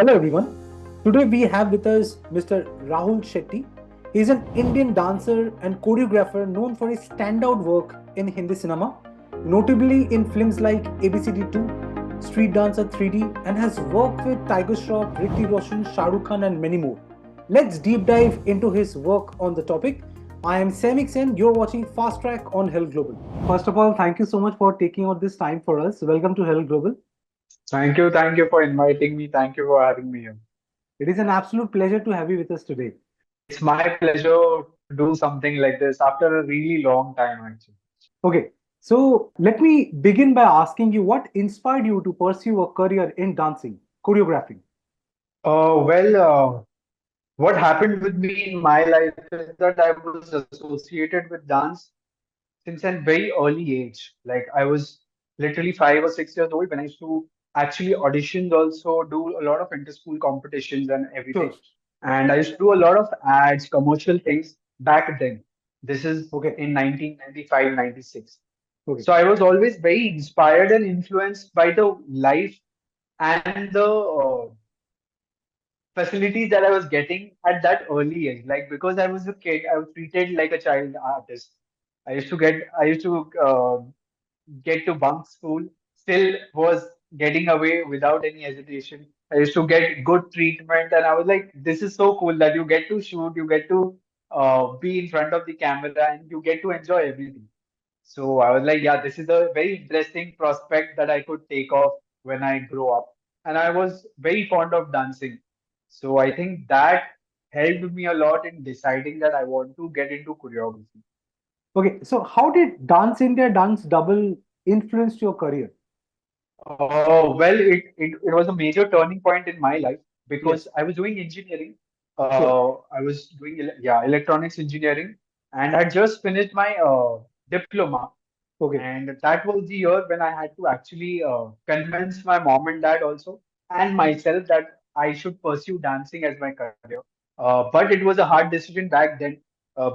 Hello everyone. Today we have with us Mr. Rahul Shetty. He is an Indian dancer and choreographer known for his standout work in Hindi cinema, notably in films like ABCD 2, Street Dancer 3D, and has worked with Tiger Shroff, Ricky Roshan, Shah Rukh Khan, and many more. Let's deep dive into his work on the topic. I am Saimik Sen. You're watching Fast Track on Herald Global. First of all, thank you so much for taking out this time for us. Welcome to Herald Global. Thank you for inviting me. Thank you for having me here. It is an absolute pleasure to have you with us today. It's my pleasure to do something like this after a really long time, actually. Okay, so let me begin by asking you what inspired you to pursue a career in dancing, choreographing? Well, what happened with me in my life is that I was associated with dance since a very early age. Like I was literally 5 or 6 years old when I used to actually auditions, also do a lot of inter-school competitions and everything. Sure. And I used to do a lot of ads, commercial things back then. This is Okay. in 1995, 96. Okay. So I was always very inspired and influenced by the life and the facilities that I was getting at that early age. Like because I was a kid, I was treated like a child artist. I used to get to bunk school, still was getting away without any hesitation. I used to get good treatment, and I was like, this is so cool that you get to shoot, you get to be in front of the camera, and you get to enjoy everything. So I was like, yeah, this is a very interesting prospect that I could take off when I grow up. And I was very fond of dancing. So I think that helped me a lot in deciding that I want to get into choreography. Okay, so how did Dance India Dance Double influence your career? Well, it was a major turning point in my life because Yes. I was doing engineering. Sure. I was doing electronics engineering, and I just finished my diploma. Okay. And that was the year when I had to actually convince my mom and dad also and myself that I should pursue dancing as my career. But it was a hard decision back then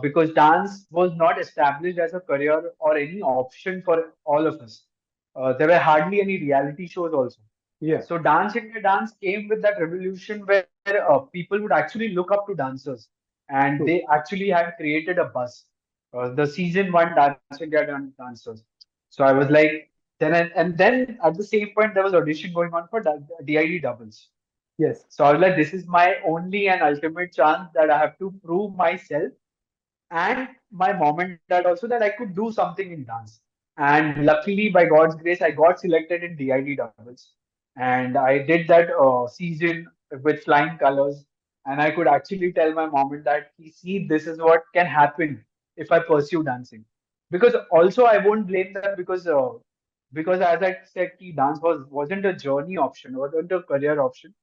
because dance was not established as a career or any option for all of us. There were hardly any reality shows also. Yeah. So Dance India Dance came with that revolution where people would actually look up to dancers, and they True. actually had created a buzz. The season one Dance India Dancers. So I was like, and then at the same point there was audition going on for DID doubles. Yes. So I was like, this is my only and ultimate chance that I have to prove myself and my mom and dad also that I could do something in dance. And luckily, by God's grace, I got selected in DID doubles, and I did that season with flying colors. And I could actually tell my mom and dad, see, this is what can happen if I pursue dancing. Because also, I won't blame them because as I said, ki dance wasn't a journey option, wasn't a career option.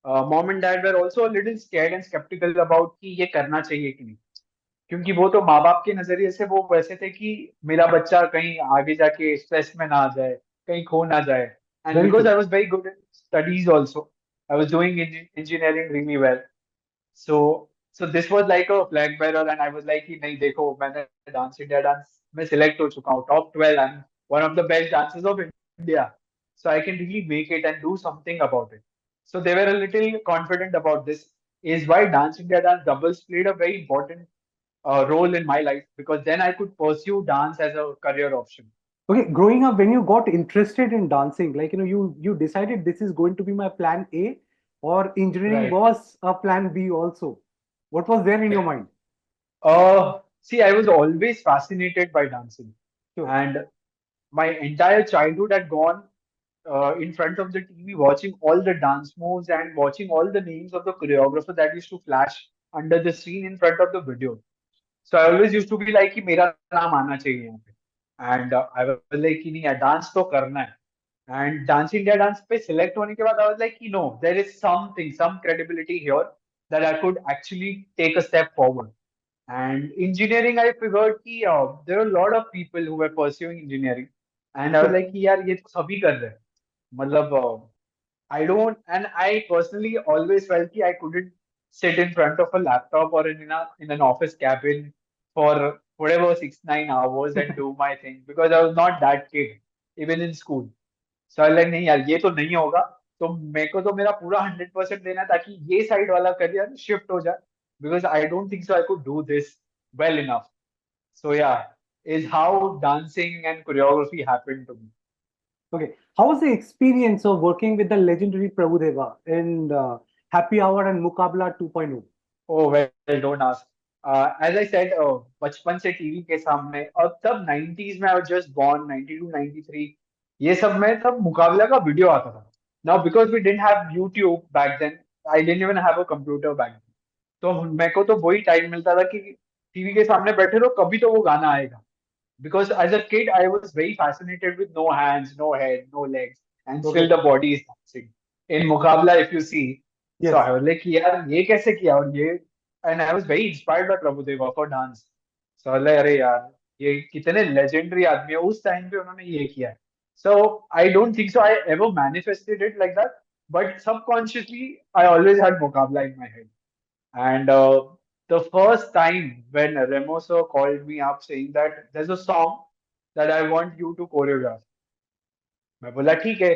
Mom and dad were also a little scared and skeptical about कि ये करना चाहिए कि नहीं क्योंकि वो तो माँ बाप के नजरिए से वो वैसे थे कि मेरा बच्चा कहीं आगे जाके स्ट्रेस में ना आ जाए कहीं खो ना जाए and Very because true. I was very good in studies also I was doing engineering really well so so this was like a flag bearer and I was like कि नहीं देखो मैंने डांस इंडिया डांस में select हो चुका हूँ top 12 and one of the best dancers of India so I can really make it and do something about it. So they were a little confident about this. Is why Dance India Dance doubles played a very important role in my life because then I could pursue dance as a career option. Okay, growing up, when you got interested in dancing, like you decided this is going to be my plan A, or engineering Right. was a plan B also. What was there in your Right. mind? See, I was always fascinated by dancing, Sure. and my entire childhood had gone in front of the TV watching all the dance moves and watching all the names of the choreographer that used to flash under the screen in front of the video. So I always used to be like कि मेरा नाम आना चाहिए यहाँ पे. And I was like कि नहीं यार dance तो करना है. And Dance India Dance पे select होने के बाद I was like कि no, there is something, some credibility here that I could actually take a step forward. And engineering, I figured कि there are a lot of people who were pursuing engineering. And I was Sure. like कि यार ये तो सभी कर रहे हैं. मतलब I don't, and I personally always felt that I couldn't sit in front of a laptop or in an office cabin for whatever 6 9 hours and do my thing because I was not that kid even in school. So I was like नहीं यार ये तो नहीं होगा. तो मेरे को तो मेरा पूरा 100% देना है ताकि ये साइड वाला करियर शिफ्ट हो जाए, because I don't think so I could do this well enough. So yeah, is how dancing and choreography happened to me. Okay. How was the experience of working with the legendary Prabhudeva in Happy Hour and Mukabla 2.0? Oh well, don't ask. As I said, बचपन से TV के सामने, और तब 90s में, I was just born 92 93, ये सब में तब मुकाबला का वीडियो आता था. Now because we didn't have YouTube back then, I didn't even have a computer back then. तो मेरे को तो वही टाइम मिलता था कि टीवी के सामने बैठे रहो, कभी तो वो गाना आएगा. Because as a kid, I was very fascinated with no hands, no head, no legs, and still Okay. the body is dancing. In Muqabla, if you see, so Yes. I was like, यार ये कैसे किया, और ये, and I was very inspired by Prabhudeva for dance. So I was like, अरे यार ये कितने legendary आदमी है, उस टाइम पे उन्होंने ये किया है. So I don't think so I ever manifested it like that, but subconsciously I always had Muqabla in my head. And the first time when Remo sir called me up saying that there's a song that I want you to choreograph, मैं बोला ठीक है,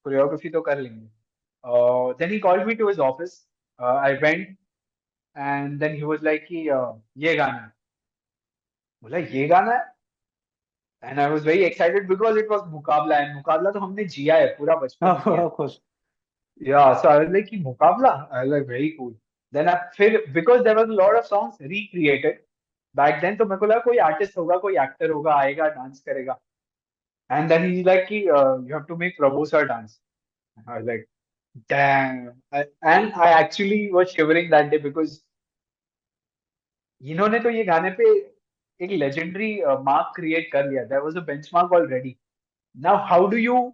choreography तो कर लेंगे. Then he called me to his office. I went, and then he was like कि ये गाना है. बोला ये गाना है, and I was very excited because it was मुकाबला, and मुकाबला तो हमने जिया है, पूरा बचपन जिया है. Of course. Yeah, so I was like, Mukabla? I was like, very cool. Then I feel, because there was a lot of songs recreated back then, तो मेरे को लगा कोई artist होगा, कोई actor होगा, आएगा, dance करेगा. And then he's like, you have to make Prabhu sir dance. I was like, damn. And I actually was shivering that day because इन्होंने तो ये गाने पे एक legendary mark create कर लिया. There was a benchmark already. Now, how do you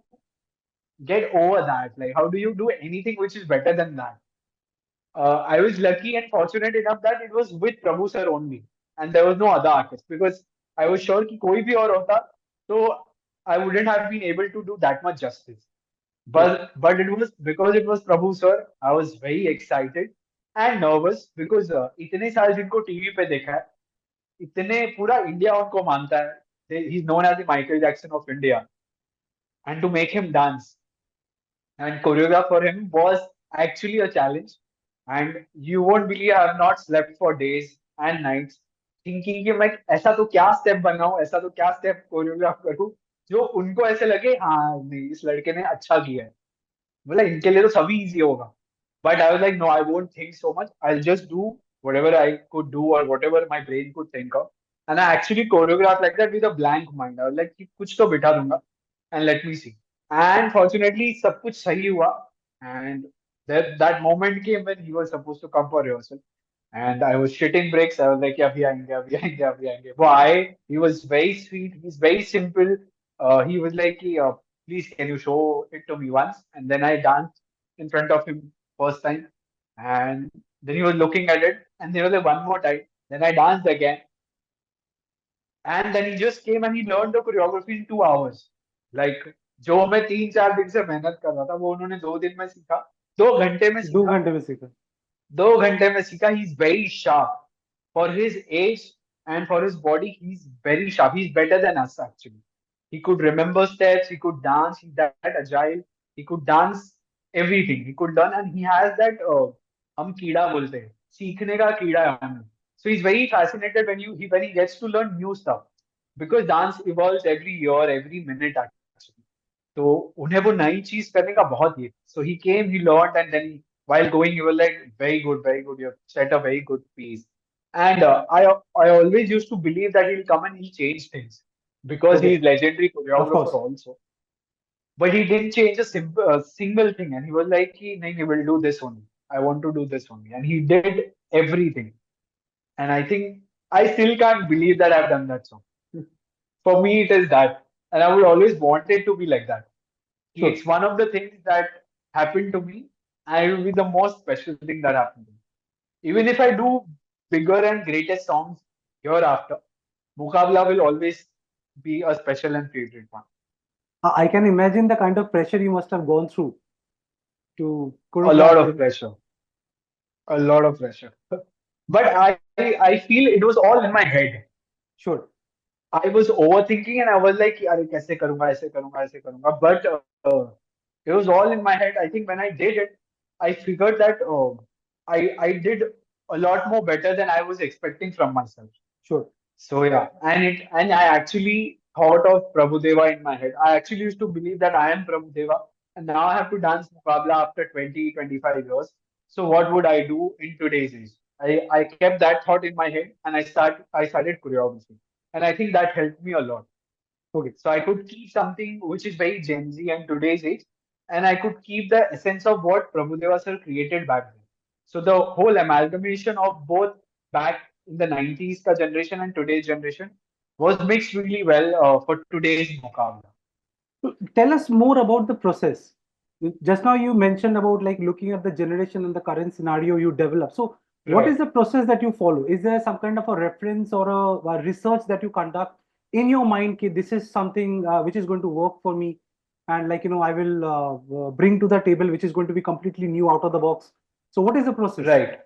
get over that? Like, how do you do anything which is better than that? I was lucky and fortunate enough that it was with Prabhu sir only, and there was no other artist, because I was sure कि कोई भी और होता तो I wouldn't have been able to do that much justice. True. But it was because it was Prabhu sir, I was very excited and nervous because इतने साल जिनको TV पे देखा है, इतने पूरा इंडिया उनको मानता है. He's known as the Michael Jackson of India, and to make him dance and choreograph for him was actually a challenge. And you won't believe I have not slept for days and nights thinking कि मैं ऐसा तो क्या step बनाऊं, ऐसा तो क्या step choreograph करूं जो उनको ऐसे लगे हाँ नहीं इस लड़के ने अच्छा किया है, मतलब इनके लिए तो सभी इजी होगा. But I was like, no, I won't think so much. I'll just do whatever I could do or whatever my brain could think of. And I actually choreographed like that with a blank mind. I was like, कि कुछ तो बिठा दूंगा and let me see. And fortunately, सब कुछ सही हुआ. And that moment came when he was supposed to come for rehearsal. And I was shitting bricks. I was like, yeah, अभी आएंगे, अभी आएंगे, अभी आएंगे. वो आए. He was very sweet. He's very simple. He was like, please, can you show it to me once? And then I danced in front of him first time. And then he was looking at it. And there was like one more time. Then I danced again. And then he just came and he learned the choreography in 2 hours. Like, जो मैं 3 4 दिन से मेहनत कर रहा था वो उन्होंने 2 दिन में सीखा, 2 घंटे में दो सीखा. घंटे में सीखा. 2 घंटे में सीखा. He's very sharp for his age and for his body. He's very sharp. He's better than us actually. He could remember steps. He could dance. He's that agile. He could dance everything. He could learn, and he has that हम कीड़ा बोलते हैं, सीखने का कीड़ा है हमें. So he's very fascinated when he gets to learn new stuff, because dance evolves every year, every minute actually. तो उन्हें वो नई चीज करने का बहुत ये. So he came, he learned, and then while going, he was like, very good, you have set a very good piece. And I always used to believe that he'll come and he'll change things because Okay. he's legendary Of choreographer course. also. But he didn't change a single thing, and he was like, "Nahi, he will do this only. I want to do this only," and he did everything. And I think I still can't believe that I've done that song. For me, it is that, and I would always want it to be like that. Sure. It's one of the things that happened to me, and it will be the most special thing that happened to me. Even if I do bigger and greatest songs hereafter, Mukabla will always be a special and favorite one. I can imagine the kind of pressure you must have gone through to A lot choreograph of it. pressure, a lot of pressure. But I feel it was all in my head. Sure. I was overthinking and I was like, अरे कैसे करूंगा, ऐसे करूंगा, ऐसे करूंगा. But It was all in my head. I think when I did it, I figured that I did a lot more better than I was expecting from myself. Sure. So yeah, and I actually thought of Prabhudeva in my head. I actually used to believe that I am Prabhudeva, and now I have to dance Muqabla after 20-25 years. So what would I do in today's age? I kept that thought in my head, and I started choreography, and I think that helped me a lot. Okay. So I could keep something which is very Gen Z and today's age, and I could keep the essence of what Prabhudeva sir created back then. So the whole amalgamation of both back in the 90s ka generation and today's generation was mixed really well for today's Muqabla. So tell us more about the process. Just now you mentioned about like looking at the generation and the current scenario you develop. So what is Right. the process that you follow? Is there some kind of a reference or a research that you conduct in your mind? Ki this is something which is going to work for me, and like I will bring to the table, which is going to be completely new out of the box. So what is the process? Right.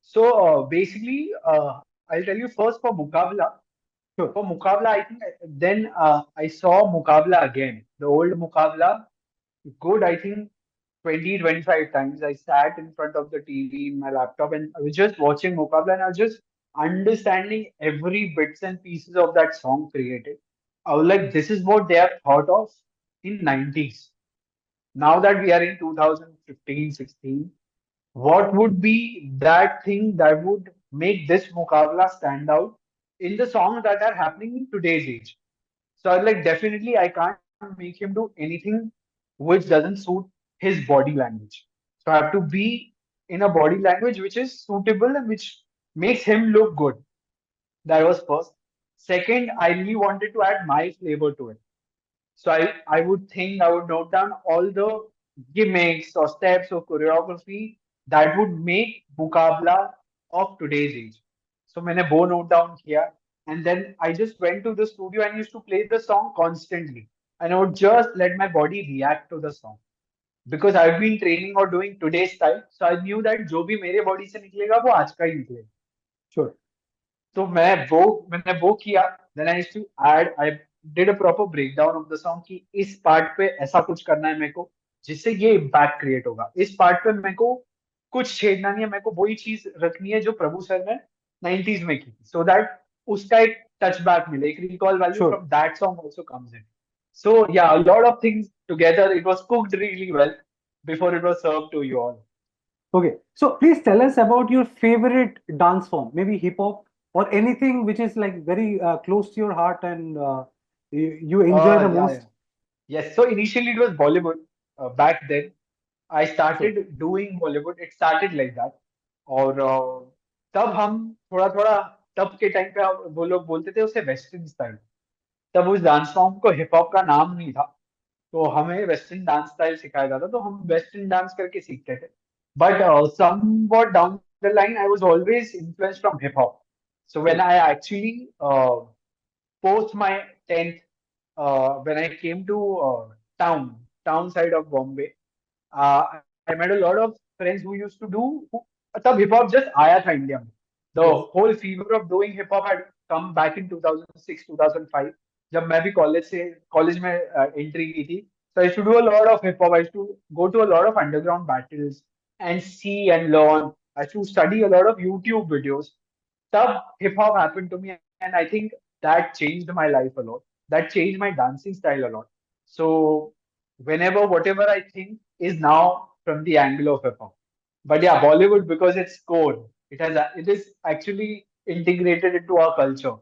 So basically, I'll tell you first for Muqabla. Sure. For Muqabla, I think then I saw Muqabla again, the old Muqabla. Good, I think 20, 25 times. I sat in front of the TV in my laptop and I was just watching Muqabla and I was just understanding every bits and pieces of that song created. I was like, this is what they have thought of in 90s. Now that we are in 2015, 16, what would be that thing that would make this Muqabla stand out in the songs that are happening in today's age? So I was like, definitely, I can't make him do anything which doesn't suit his body language. So I have to be in a body language which is suitable and which makes him look good. That was first. Second, I really wanted to add my flavor to it. So I would think I would note down all the gimmicks or steps or choreography that would make Mukabla of today's age. So मैंने वो note down किया and then I just went to the studio and used to play the song constantly and I would just let my body react to the song because I've been training or doing today's style so I knew that जो भी मेरे body से निकलेगा वो आज का ही निकलेगा. Sure. तो मैंने वो किया then I to add I did a proper breakdown of the song कि इस पार्ट पे ऐसा कुछ करना है मेरे को जिससे ये इम्पैक्ट क्रिएट होगा इस पार्ट पे मेरे को कुछ छेड़ना नहीं है मेरे को वही चीज रखनी है जो प्रभु सर ने 90s में की सो दैट उसका एक टच बैक मिले एक recall value Sure. From that song also comes in so yeah a lot of things together it was cooked really well before it was serve to you all. Okay, so please tell us about your favorite dance form, maybe hip hop or anything which is like very close to your heart and you enjoy the Yeah, yeah. most. Yes, so initially it was Bollywood back then. I Sure, started doing Bollywood. It started like that. और तब हम थोड़ा थोड़ा तब के time पे वो लोग बोलते थे उसे वेस्टर्न स्टाइल. तब उस डांस फॉर्म को हिप हॉप का नाम नहीं था. तो हमें वेस्टर्न डांस स्टाइल सिखाया जाता तो हम वेस्टर्न डांस करके सीखते थे. But somewhat down the line I was always influenced from hip hop. So when sure, I actually post my 10th, when I came to town side of Bombay, I met a lot of friends who used to do. तब hip hop just आया था India में. The yes, whole fever of doing hip hop had come back in 2006, 2005. जब मैं भी college में entry की थी. So I used to do a lot of hip hop. I used to go to a lot of underground battles and see and learn. I used to study a lot of YouTube videos. Tub hip hop happened to me, and I think that changed my life a lot. That changed my dancing style a lot. So whenever whatever I think is now from the angle of hip hop. But yeah, Bollywood because it's core. It is actually integrated into our culture.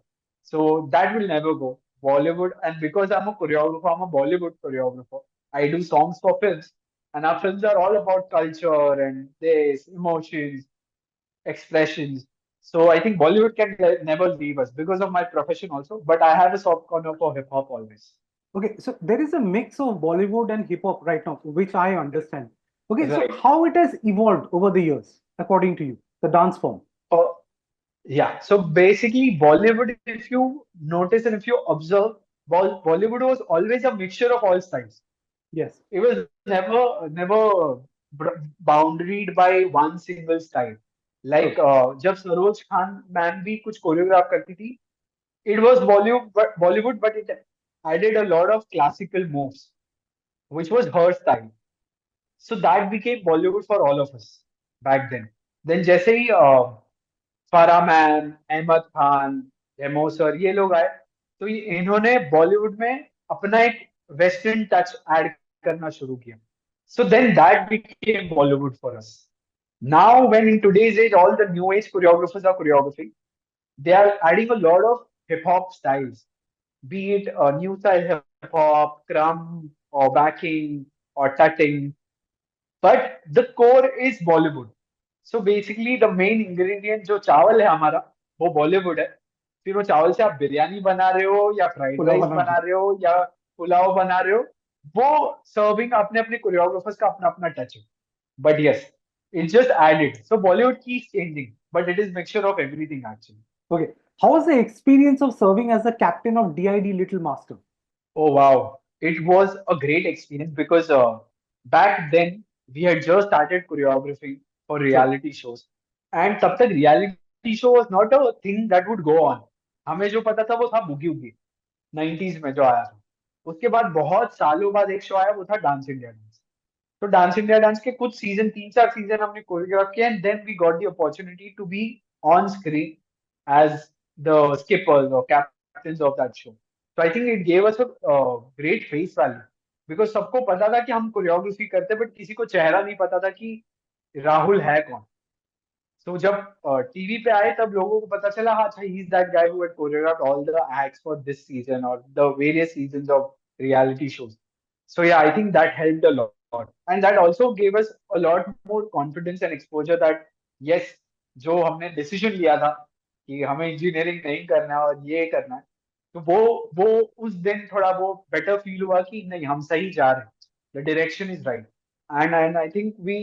So that will never go. Bollywood, and because I'm a choreographer, I'm a Bollywood choreographer. I do songs for films, and our films are all about culture and this emotions expressions. So I think Bollywood can never leave us because of my profession also. But I have a soft corner for hip hop always. okay. So there is a mix of Bollywood and hip hop right now, which I understand. Okay, so Right. how it has evolved over the years, according to you, the dance form? Uh, yeah. So basically, Bollywood, if you notice and if you observe, Bollywood was always a mixture of all styles. Yes, It was never boundaried by one single style. Like sure, जब Saroj Khan ma'am भी कुछ choreograph करती थी, it was Bollywood, but it added a lot of classical moves. which was her style. So that became Bollywood for all of us back then. Then जैसे ही Farah ma'am, Ahmad Khan, रेमो sir ये लोग आए, तो इन्होंने बॉलीवुड में अपना एक वेस्टर्न टच ऐड करना शुरू किया. So then that became Bollywood for us. Now, when in today's age, all the new age choreographers are choreographing, they are adding a lot of hip hop styles, be it new style hip hop, crumb, or backing, or tutting. But the core is Bollywood. So basically the main ingredient जो चावल है हमारा वो बॉलीवुड है. फिर वो चावल से आप बिरयानी बना रहे हो या फ्राइड पुलाव राइस बना बना रहे रहे हो या पुलाव बना रहे हो, वो सर्विंग अपने अपने कोरियोग्राफर्स का अपना अपना टच है. But yes, it's just added. So Bollywood keeps changing, but it is mixture of everything actually. Okay. How was the experience of serving as the captain of DID Little Master? Oh wow, it was a great experience because back then we had just started choreography for Sure. reality shows, and तब तक reality show was not a thing that would go on. हमें जो पता था वो था बुगी वुगी 90s में जो आया था. उसके बाद बहुत सालों बाद एक शो आया वो था डांस इंडिया डांस. तो डांस इंडिया डांस के कुछ सीजन 3-4 सीजन हमने कोरियोग्राफ किया and then we got the opportunity to be on screen as the skippers और कैप्टन ऑफ दैट शो. तो I think it gave us a great face value because सबको पता था कि हम कोरियोग्राफी करते बट किसी को चेहरा नहीं पता था कि राहुल है कौन. तो जब टीवी पे आए तब लोगों को पता चला हाँ अच्छा he is that guy who had choreographed all the acts for this season और the various seasons of reality shows. So yeah, I think that helped a lot, and that also gave us a lot more confidence and exposure that yes, जो हमने decision लिया था कि हमें engineering नहीं करना है और ये करना है, तो वो उस दिन थोड़ा वो better feel हुआ कि नहीं हम सही जा रहे हैं, the direction is right, and I think we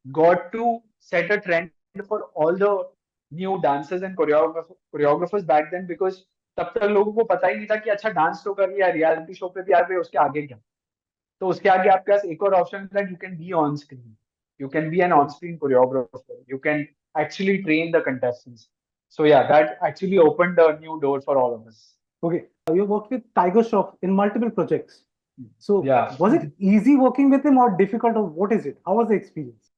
got to set a trend for all the new dancers and choreographers back then because तब तक लोगों को पता ही नहीं था कि अच्छा डांस तो कर लिया रियलिटी शो पे भी आ गए उसके आगे क्या. तो उसके आगे आपके पास एक और ऑप्शन था you can be on screen, you can be an on Sure. Screen choreographer, you can actually train the contestants. So yeah, that actually opened a new door for all of us. Okay. You worked with Tiger Shroff in multiple projects. So Yeah. was it easy working with him or difficult, or what is it? How was the experience?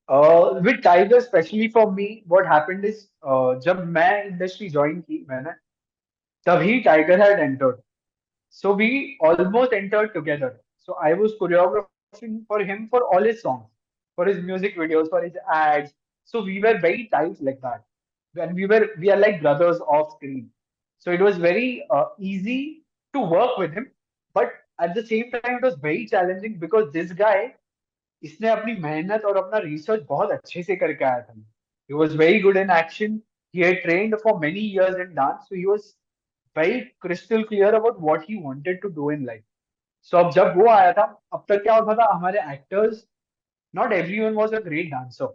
With Tiger, especially for me, what happened is जब मैं industry join की मैंने तभी tiger had entered. So we almost entered together. So I was choreographing for him for all his songs, for his music videos, for his ads. So we were very tight like that. And we are like brothers off screen. So it was very easy to work with him. But at the same time, it was very challenging because this guy, इसने अपनी मेहनत और अपना research बहुत अच्छे से करके आया था. He was very good in action. He had trained for many years in dance. So he was very crystal clear about what he wanted to do in life. So अब जब वो आया था अब तक क्या होता था हमारे actors not everyone was a great dancer.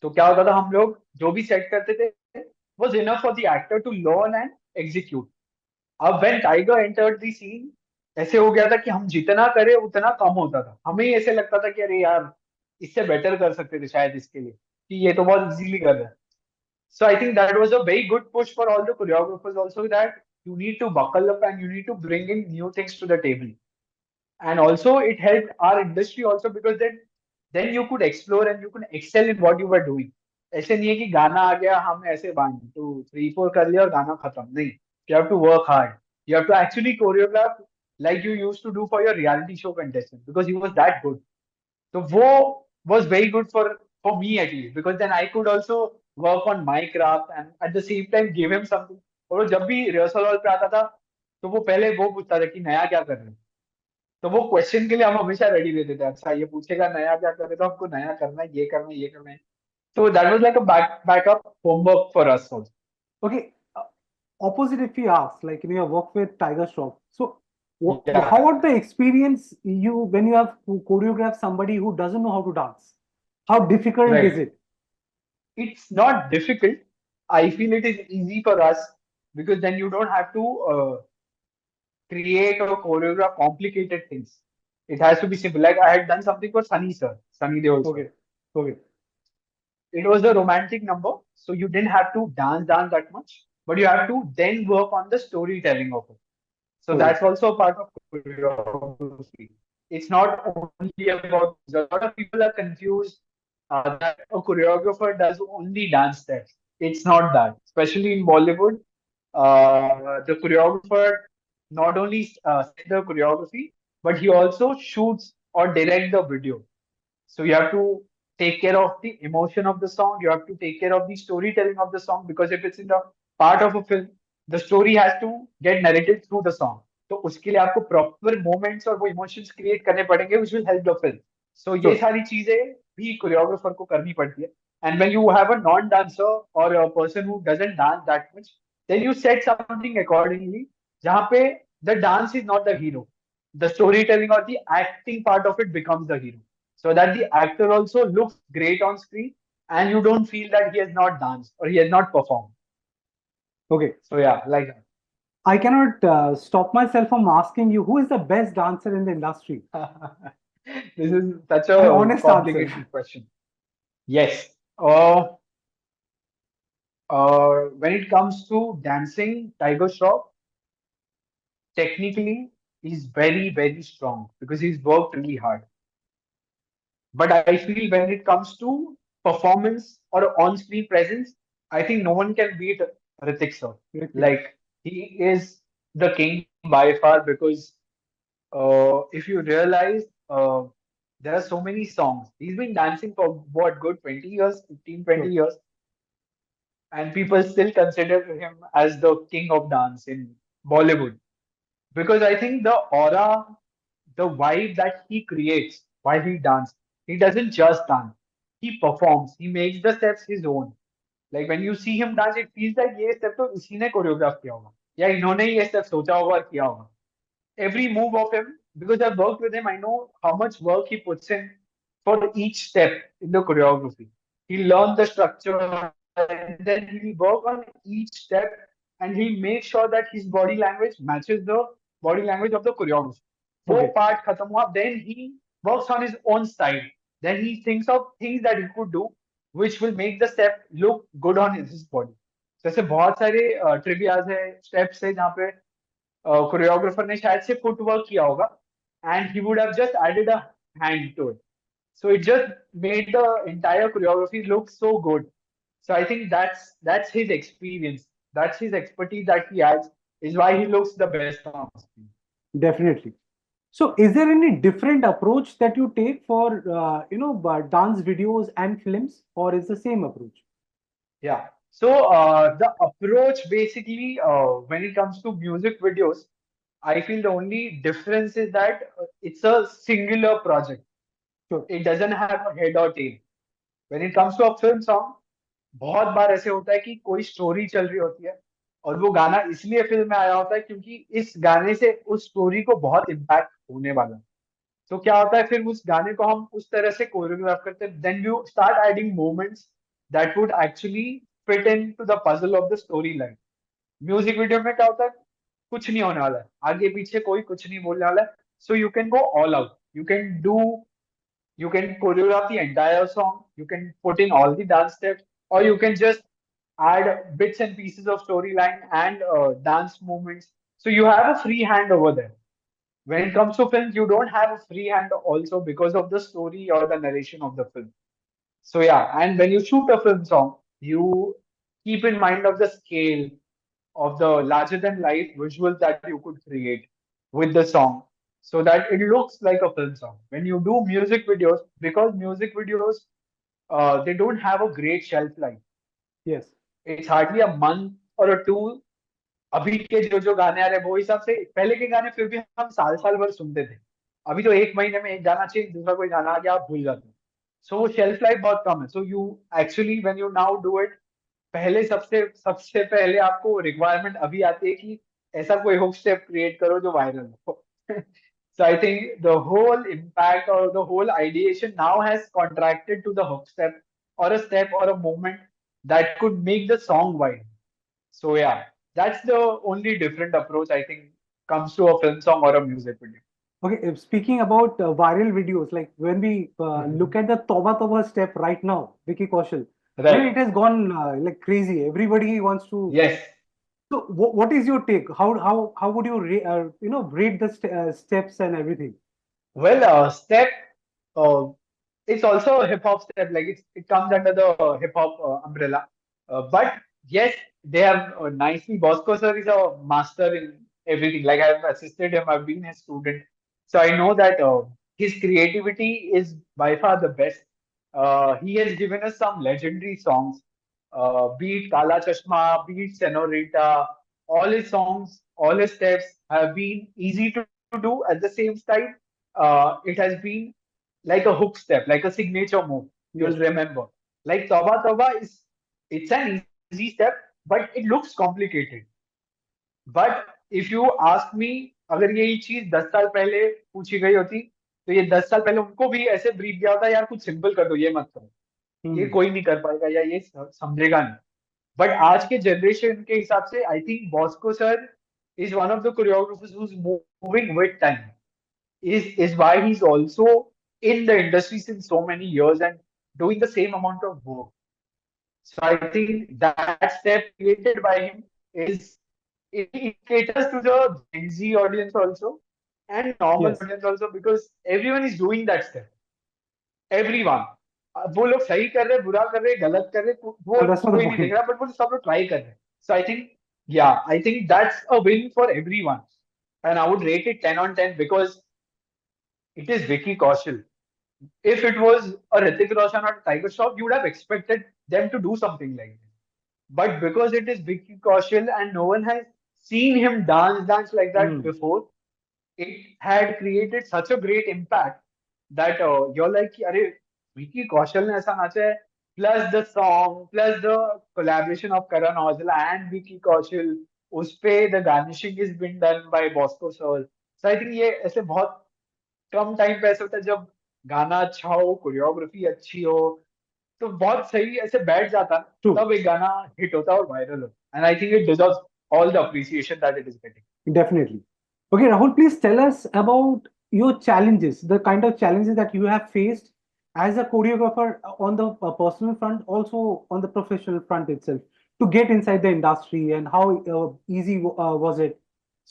तो क्या होता था हम लोग जो भी सेट करते थे was enough for the actor to learn and execute. अब when Tiger entered the scene ऐसे हो गया था कि हम जितना करें उतना कम होता था. हमें ही ऐसे लगता था कि अरे यार इससे बेटर कर सकते थे शायद इसके लिए कि ये तो बहुत इजीली कर रहे हैं. So I think that was a very good push for all the choreographers also that you need to buckle up and you need to bring in new things to the table. And also it helped our industry also because then you could explore and you could excel in what you were doing. ऐसे नहीं है कि गाना आ गया हम ऐसे 1 2 3 4 कर लिया और गाना खत्म नहीं. You have to work hard. You have to actually choreograph like you used to do for your reality show contestant because he was that good. So वो was very good for me at least because then I could also work on my craft and at the same time give him something. और वो जब भी rehearsal hall पे आता था तो वो पहले वो पूछता था कि नया क्या कर रहे हैं. तो वो क्वेश्चन के लिए हम हमेशा रेडी रहते थे. अच्छा ये पूछेगा नया क्या कर रहे, तो हमको नया करना है ये करना है ये करना है. तो that was like a backup homework for us also. Okay. Opposite, if we ask, like you have worked with Tiger Shroff. So, how Yeah, about the experience you when you have to choreograph somebody who doesn't know how to dance? How difficult is right. it? It's not difficult. I feel it is easy for us because then you don't have to create or choreograph complicated things. It has to be simple. Like I had done something for Sunny sir, Sunny Deol sir. Okay. Okay. It was a romantic number, so you didn't have to dance that much, but you have to then work on the storytelling of it. So Okay. that's also a part of choreography. It's not only about moves. A lot of people are confused that a choreographer does only dance steps. It's not that. Especially in Bollywood, the choreographer not only sets the choreography, but he also shoots or direct the video. So you have to take care of the emotion of the song. You have to take care of the storytelling of the song, because if it's in the part of a film, the story has to get narrated through the song. तो उसके लिए आपको proper moments और वो emotions create करने पड़ेंगे, which will help the film. So ये Sure. सारी चीजें भी choreographer को करनी पड़ती है. And when you have a non-dancer or a person who doesn't dance that much, then you set something accordingly. जहाँ पे the dance is not the hero, the storytelling or the acting part of it becomes the hero, so that the actor also looks great on screen and you don't feel that he has not danced or he has not performed. Okay. So yeah, like I cannot stop myself from asking you who is the best dancer in the industry? that. This is such An a honest answer. complicated question. Yes. When it comes to dancing, Tiger Shroff technically is very, very strong because he's worked really hard. But I feel when it comes to performance or on-screen presence, I think no one can beat Hrithik sir. Ritik. Like he is the king by far, because if you realize, there are so many songs. He's been dancing for what, good 20 years, 15, 20 Sure. years, and people still consider him as the king of dance in Bollywood. Because I think the aura, the vibe that he creates while he dances, he doesn't just dance. He performs. He makes the steps his own. Like when you see him dance, it feels like ये step तो इसी ने choreograph किया होगा या इन्होंने ही ये step सोचा होगा और किया होगा. Every move of him, because I've worked with him, I know how much work he puts in for each step in the choreography. He learns the structure and then he'll work on each step, and he'll make sure that his body language matches the body language of the choreography. वो Okay. part खत्म हुआ, then he works on his own style. Then he thinks of things that he could do, which will make the step look good on his body. जैसे बहुत सारे trivias है, steps है जहाँ पे कोरियोग्राफर ने शायद से फुटवर्क किया होगा and he would have just added a hand to it. So it just made the entire choreography look so good. So I think that's his experience, that's his expertise that he adds, is why he looks the best on screen. Definitely. So, is there any different approach that you take for dance videos and films, or is the same approach? Yeah. So the approach basically, when it comes to music videos, I feel the only difference is that it's a singular project. Sure. It doesn't have a head or tail. When it comes to a film song, बहुत बार ऐसे होता है कि कोई story चल रही होती है और वो गाना इसलिए फिल्म में आया होता है क्योंकि इस गाने से उस स्टोरी को बहुत इम्पैक्ट होने वाला है. तो क्या होता है, फिर उस गाने को हम उस तरह से कोरियोग्राफ करते हैं, then you start adding moments that would actually fit into the puzzle of the story line. Music video में क्या होता है, कुछ नहीं होने वाला है, आगे पीछे कोई कुछ नहीं बोलने वाला है. So you can go all out, you can choreograph the entire song, you can put in all the dance steps, or you can just add bits and pieces of storyline and dance movements. So you have a free hand over there. When it comes to films, you don't have a free hand also because of the story or the narration of the film. So yeah, and when you shoot a film song, you keep in mind of the scale of the larger than life visuals that you could create with the song, so that it looks like a film song. When you do music videos, because music videos, they don't have a great shelf life. Yes. It's hardly a month or a two. अभी के जो गाने आ रहे हैं वो हिसाब से पहले के गाने फिर भी हम साल साल भर सुनते थे. अभी तो एक महीने में एक गाना चाहिए, दूसरा कोई गाना आ गया आप भूल जाते हो. सो वो शेल्फ लाइफ बहुत कम है. So you actually when you now do it, पहले सबसे सबसे पहले आपको रिक्वायरमेंट अभी आती है कि ऐसा कोई हुक स्टेप क्रिएट करो जो वायरल हो. So I think the whole impact or the whole ideation now has contracted to the hook step or a step or a movement that could make the song viral. So yeah, that's the only different approach I think comes to a film song or a music video. Okay, if speaking about viral videos, like when we look Mhm. at the Toba Toba step right now, Vicky Kaushal, man, Right. it has gone like crazy. Everybody wants to. Yes. So, what is your take? How would you rate the steps and everything? Well, step, uh, it's also a hip hop step. Like it comes under the hip hop umbrella. But yes, they have nicely. Bosco sir is a master in everything. Like I've assisted him. I've been his student, so I know that his creativity is by far the best. He has given us some legendary songs. Be it Kala Chashma, be it Senorita. All his songs, all his steps have been easy to do. At the same time, it has been like a hook step, like a signature move. You'll Yes. remember. Like Toba Toba is it's an easy step, but it looks complicated. But if you ask me, अगर यही चीज 10 साल पहले पूछी गई होती तो ये 10 साल पहले उनको भी ऐसे ब्रीफ गया होता यार कुछ सिंपल कर दो ये मत करो ये Hmm. कोई नहीं कर पाएगा या ये समझेगा नहीं बट आज के जनरेशन के हिसाब से I think Bosco sir is one of the choreographers who is moving with time is why he's also in the industry since so many years and doing the same amount of work. So I think that step created by him is it caters to the Gen Z audience also and normal Yes. audience also because everyone is doing that step. Everyone. वो लोग सही कर रहे बुरा कर रहे गलत कर रहे वो That's not the कोई नहीं देख point. रहा बट वो सब लोग ट्राई कर रहे so I think I think that's a win for everyone and I would rate it 10 on 10 because it is Vicky Kaushal. If it was a Hrithik Roshan or Tiger Shroff, you would have expected them to do something like this. But because it is Vicky Kaushal and no one has seen him dance like that Hmm. before, it had created such a great impact that you're like, अरे Vicky Kaushal ने ऐसा नाचा है. Plus the song, plus the collaboration of Karan Aujla and Vicky Kaushal. उसपे the garnishing is been done by Bosco Sir. So I think ये ऐसे बहुत कम time पे ऐसा होता है जब गाना अच्छा हो कोरियोग्राफी अच्छी हो तो बहुत सही ऐसे बैठ जाता है True. तब एक गाना हिट होता है और वायरल होता है and I think it deserves all the appreciation that it is getting Definitely. Okay, Rahul, please tell us about your challenges, the kind of challenges that you have faced as a choreographer on the personal front, also on the professional front itself, to get inside the industry and how easy was it?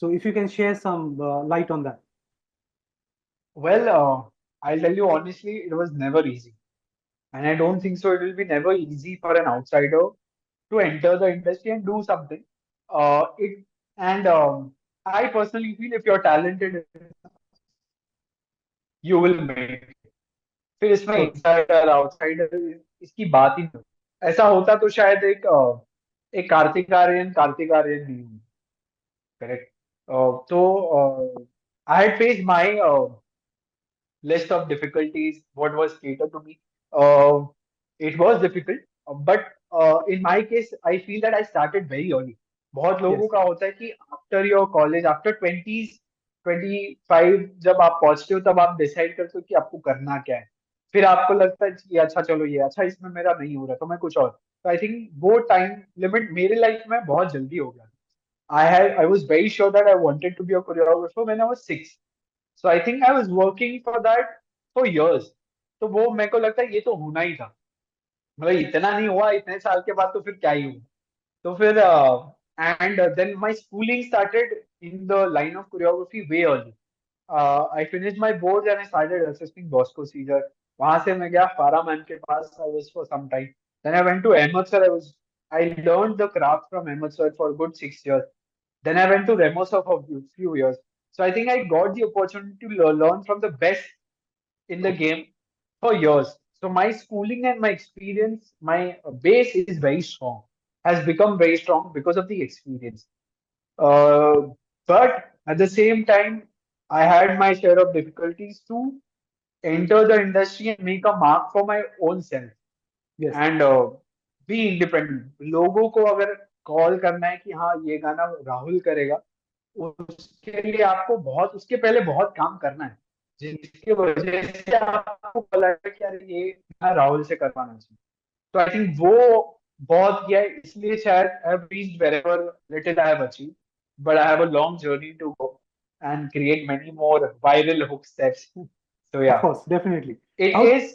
So, if you can share some light on that. Well I tell you honestly it was never easy and I don't think so it will be never easy for an outsider to enter the industry and do something. It and I personally feel if you're talented, you will make it. फिर इसमें Okay. Insider outsider इसकी बात ही नहीं ऐसा होता तो शायद एक कार्तिक आर्यन नहीं हूँ करेक्ट तो I had face my list of difficulties, what was catered to me. Uh, it was difficult, but in my case, I feel that I started very early. बहुत लोगों Yes. का होता है कि आफ्टर योर कॉलेज आफ्टर 25 जब आप पहुंचते हो तब आप डिसाइड करते हो कि आपको करना क्या है फिर आपको लगता है कि अच्छा चलो ये अच्छा इसमें मेरा नहीं हो रहा तो मैं कुछ और तो आई थिंक वो टाइम लिमिट मेरे लाइफ में बहुत जल्दी हो गया I was very sure that I wanted to be a choreographer when I was 6. So I think I was working for that for years. तो वो मेरे को लगता है ये तो होना ही था मतलब इतना नहीं हुआ इतने साल के बाद तो फिर क्या ही हुआ तो फिर and then my schooling started in the line of choreography way early. I finished my boards and I started assisting Bosco Caesar. वहां से मैं गया फारा मैन के पास I was for some time. Then I went to Ahmed sir. I learned the craft from Ahmed sir for a good 6 years. Then I went to Remosa for a few years. So I think I got the opportunity to learn from the best in the game for years. So my schooling and my experience, my base is very strong, has become very strong because of the experience. Uh, but at the same time, I had my share of difficulties to enter the industry and make a mark for my own self Yes. and be independent. लोगों को अगर call करना है कि हाँ ये गाना राहुल करेगा उसके लिए आपको बहुत उसके पहले बहुत काम करना है जिसकी वजह से आपको पता है कि यार ये गाना राहुल से करवाना चाहिए तो आई थिंक वो बहुत किया है इसलिए शायद I have reached wherever little I have achieved but I have a long journey to go and create many more viral hook steps so Of या course, definitely. it How? is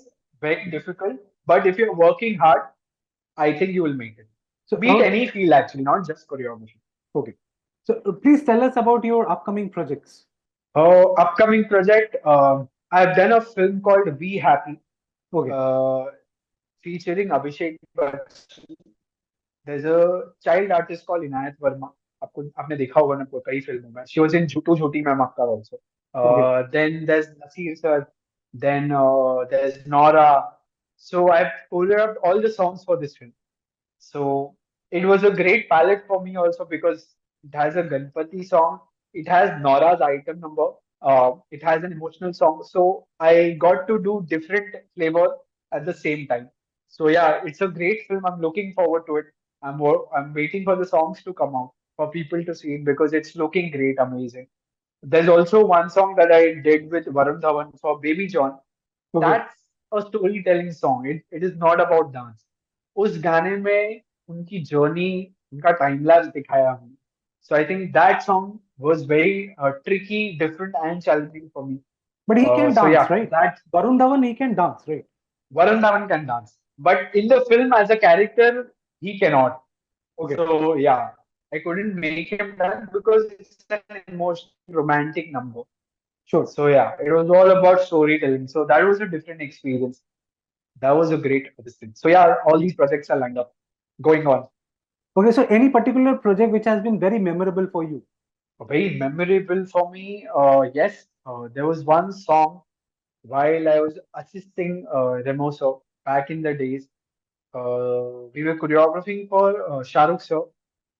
very difficult but if you're working hard I think you will make it So, be it how? any field actually not just choreography. Okay. So, please tell us about your upcoming projects. Upcoming project. I've done a film called Be Happy, Okay. uh, featuring Abhishek Bachchan. There's a child artist called Inayat Verma. आपने देखा होगा ना कई फिल्मों में. She was in Jhootu Jhoti Main Makka also. Okay. Then there's Nasir sir. Then there's Nora. So I've choreographed all the songs for this film. So it was a great palette for me also because it has a Ganpati song, it has Nora's item number, it has an emotional song. So I got to do different flavor at the same time. So yeah, it's a great film. I'm looking forward to it. I'm waiting for the songs to come out for people to see it because it's looking great, amazing. There's also one song that I did with Varun Dhawan for Baby John. Okay. That's a storytelling song. It is not about dance. उस गाने में उनकी journey, उनका time lapse दिखाया हमने. So I think that song was very tricky, different, and challenging for me. But he can So dance, yeah, right? that Varun Dhawan, he can dance, right? Varun Dhawan can dance, but in the film as a character, he cannot. Okay. So yeah, I couldn't make him dance because it's an emotional, romantic number. Sure. So yeah, it was all about storytelling. So that was a different experience. That was a great this thing. So yeah, all these projects are lined up, going on. Okay. So any particular project which has been very memorable for you? Very memorable for me. Yes, there was one song while I was assisting Remoso back in the days. We were choreographing for Shah Rukh sir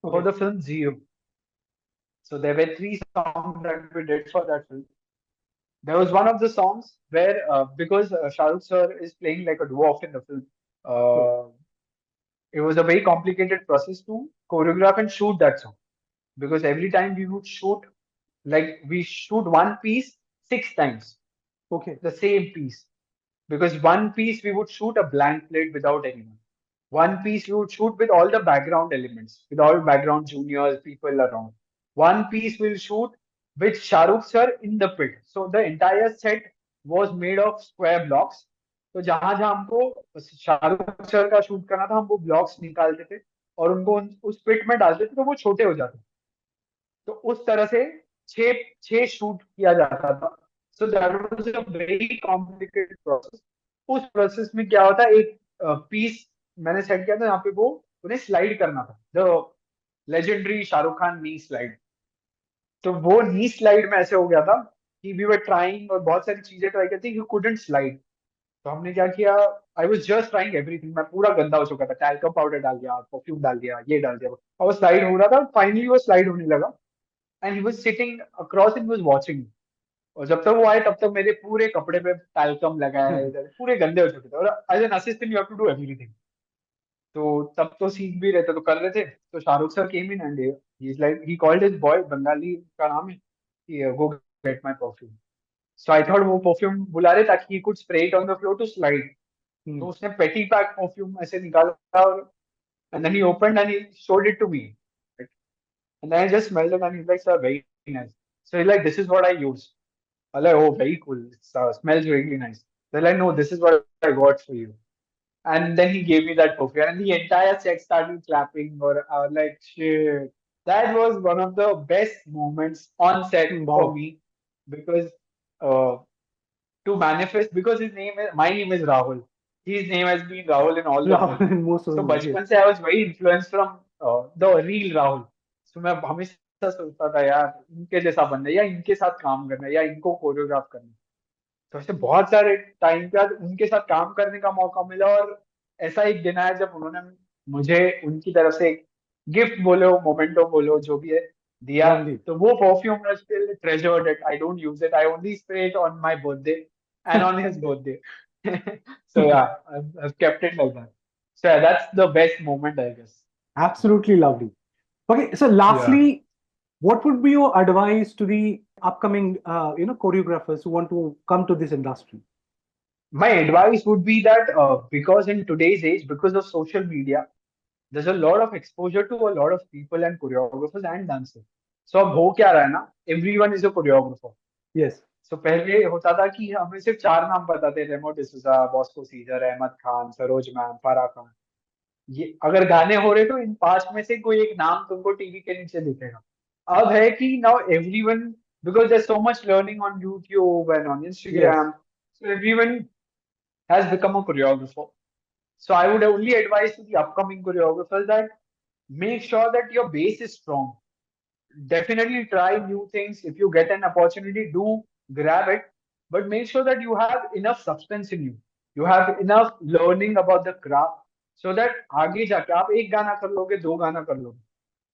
for Okay. the film Zero. So there were three songs that we did for that film. There was one of the songs where because Shah Rukh sir is playing like a dwarf in the film. Sure. Uh, it was a very complicated process to choreograph and shoot that song because every time we would shoot, like we shoot one piece 6 times, Okay. the same piece. Because one piece we would shoot a blank plate without anyone. One piece we would shoot with all the background elements, with all background juniors, people around. One piece we'll shoot with Shahrukh sir in the pit. So the entire set was made of square blocks. तो जहां जहां हमको Shahrukh sir का shoot करना था हम वो blocks निकालते थे और उनको उस पिट में डालते थे तो वो छोटे हो जाते थे. तो उस तरह से छह छह शूट किया जाता था. So that was a very complicated process. उस प्रोसेस में क्या होता है एक पीस मैंने सेट किया था यहाँ पे वो उन्हें स्लाइड करना था the legendary Shahrukh Khan knee slide. तो वो नी स्लाइड में ऐसे हो गया था कि वी वर ट्राइंग और बहुत सारी चीजें ट्राई करती यू कुडंट स्लाइड. तो हमने क्या किया I was just trying everything. मैं पूरा गंदा हो चुका था टैल्कम पाउडर डाल दिया परफ्यूम डाल दिया ये डाल दिया और वो स्लाइड हो रहा था फाइनली वो स्लाइड होने लगा and he was sitting across and was watching. और जब तक वो आए तब तक मेरे पूरे कपड़े पे टैल्कम लगा है इधर पूरे गंदे हो चुके थे और as an assistant you have to do everything. तो तब तो सीख भी रहे थे तो कर रहे थे. तो Shahrukh sir came in and he is like he called his boy Bengali का नाम है कि go get my perfume. So I thought वो परफ्यूम बुला रहे ताकि he could spray it on the floor to slide. तो Hmm. उसने पेटी पैक परफ्यूम ऐसे निकाला और and then he opened and he showed it to me. And then I just smelled it and he's like, sir, very nice. So he's like, this is what I use. I'm like, oh, very cool. It smells really nice. They're like, no, this is what I got for you. And then he gave me that perfume and the entire set started clapping. Or I was like, shit. That was one of the best moments on set for Wow. me because uh, to manifest because his name is my name is Rahul. His name has been Rahul in all the Rahul films. in most of the So movies, yes. बचपन से I was very influenced from the real Rahul. So मैं हमेशा सोचता था यार इनके जैसा बनना है या इनके साथ काम करना है या इनको कोरियोग्राफ करना है. तो ऐसे बहुत सारे टाइम के बाद उनके साथ काम करने का मौका मिला और ऐसा एक दिन आया जब उन्होंने मुझे उनकी तरफ से एक गिफ्ट बोलो मोमेंटो बोलो जो भी है दिया. Randy. तो वो perfume I still treasured it. I don't use it. I only spray it on my birthday and on his birthday. So yeah, I've kept it like that. So yeah, that's the best moment, I guess. Absolutely lovely. Okay, so Yeah. lastly, what would be your advice to the upcoming, choreographers who want to come to this industry? My advice would be that because in today's age, because of social media, there's a lot of exposure to a lot of people and choreographers and dancers. So अब हो क्या रहा है ना, everyone is a choreographer. Yes. So पहले होता था कि हमें सिर्फ चार नाम पता थे रेमो डिसूजा बॉस्को सीजर अहमद खान सरोज मैम फारा खान. ये अगर गाने हो रहे तो इन पांच में से कोई एक नाम तुमको टीवी के नीचे दिखेगा. अब है कि now everyone because there's so much learning on YouTube and on Yes. Instagram. So everyone has become a choreographer. So I would only advise to the upcoming choreographers that make sure that your base is strong. Definitely try new things. If you get an opportunity, do grab it, but make sure that you have enough substance in you. You have enough learning about the craft so that आगे जाके आप एक गाना कर लोगे, दो गाना कर लोगे,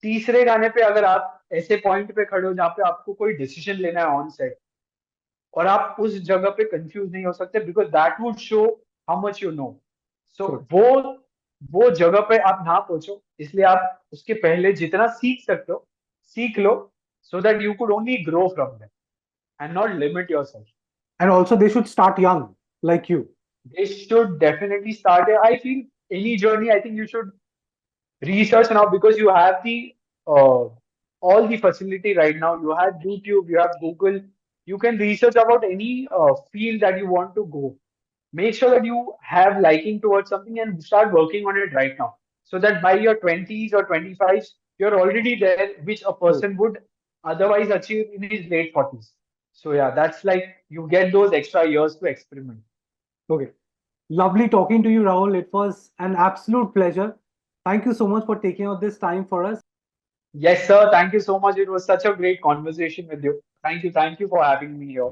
तीसरे गाने पे अगर आप ऐसे पॉइंट पे खड़े हो जहाँ पे आपको कोई डिसीजन लेना है ऑन सेट और आप उस जगह पे कंफ्यूज नहीं हो सकते, because that would show how much you know. So Sure. वो जगह पे आप ना पहुंचो, इसलिए आप उसके पहले जितना सीख सकते हो सीख लो, so that you could only grow from them and not limit yourself. And also, they should start young, like you. They should definitely start. I feel any journey, I think you should research now because you have the uh, all the facility right now. You have YouTube, you have Google. You can research about any field that you want to go. Make sure that you have liking towards something and start working on it right now, so that by your 20s or 25s, you're already there, which a True. person would otherwise achieve in his late 40s. So yeah, that's like you get those extra years to experiment. Okay. Lovely talking to you, Rahul. It was an absolute pleasure. Thank you so much for taking out this time for us. Yes, sir. Thank you so much. It was such a great conversation with you. Thank you. Thank you for having me here.